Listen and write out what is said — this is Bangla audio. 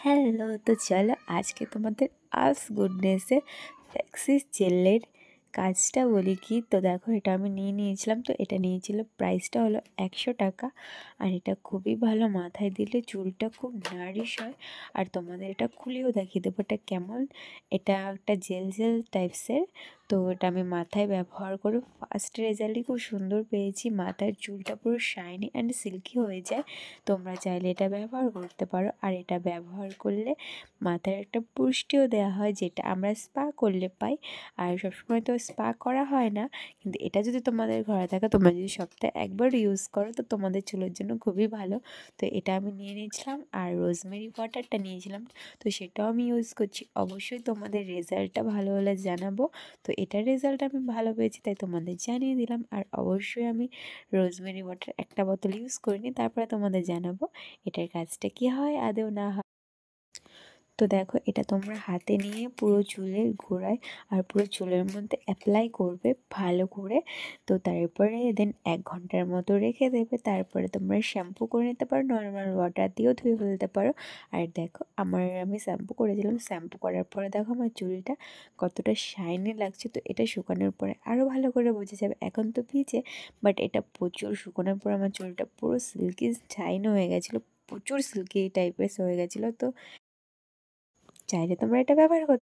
হ্যালো, তো চলো আজকে তোমাদের আজ গুডনেসের ফ্লেক্সি জেলের কাজটা বলি কি। তো দেখো, এটা আমি নিয়েছিলাম। তো এটা নিয়েছিল, প্রাইসটা হলো 100 টাকা। আর এটা খুবই ভালো, মাথায় দিলে চুলটা খুব নারিশ হয়। আর তোমাদের এটা খুলেও দেখিয়ে দেবো এটা কেমন। এটা একটা জেল জেল টাইপসের। তো এটা আমি মাথায় ব্যবহার করে ফার্স্ট রেজাল্টই খুব সুন্দর পেয়েছি। মাথার চুলটা পুরো শাইনি অ্যান্ড সিল্কি হয়ে যায়। তোমরা চাইলে এটা ব্যবহার করতে পারো। আর এটা ব্যবহার করলে মাথার একটা পুষ্টিও দেওয়া হয়, যেটা আমরা স্পা করলে পাই। আর সবসময় তো স্পা করা হয় না, কিন্তু এটা যদি তোমাদের ঘরে থাকে, তোমরা যদি সপ্তাহে একবার ইউজ করো, তো তোমাদের চুলের জন্য খুবই ভালো। তো এটা আমি নিয়ে নিয়েছিলাম, আর রোজমেরি ওয়াটারটা নিয়েছিলাম। তো সেটাও আমি ইউজ করছি। অবশ্যই তোমাদের রেজাল্টটা ভালো হলে জানাবো। তো এটার রেজাল্ট আমি ভালো পেয়েছি, তাই তোমাদের জানিয়ে দিলাম। আর অবশ্যই আমি রোজমেরি ওয়াটার একটা বোতল ইউজ করিনি, তারপরে তোমাদের জানাবো এটার কাজটা কি হয় আদৌ না হয়। তো দেখো, এটা তোমরা হাতে নিয়ে পুরো চুলের গোড়ায় আর পুরো চুলের মধ্যে অ্যাপ্লাই করবে ভালো করে। তো তারপরে দেন 1 ঘন্টার মতো রেখে দেবে। তারপরে তোমরা শ্যাম্পু করে নিতে পারো, নর্মাল ওয়াটার দিয়েও ধুয়ে ফেলতে পারো। আর দেখো, আমি শ্যাম্পু করেছিলাম। শ্যাম্পু করার পরে দেখো আমার চুলটা কতটা শাইনি লাগছে। তো এটা শুকানোর পরে আরও ভালো করে বোঝা যাবে। এখন তো ভিজে, বাট এটা প্রচুর শুকানোর পর আমার চুলটা পুরো সিল্কি শাইন হয়ে গেছিলো, প্রচুর সিল্কি টাইপের হয়ে গেছিলো। তো চাইলে তোমরা এটা ব্যবহার করতে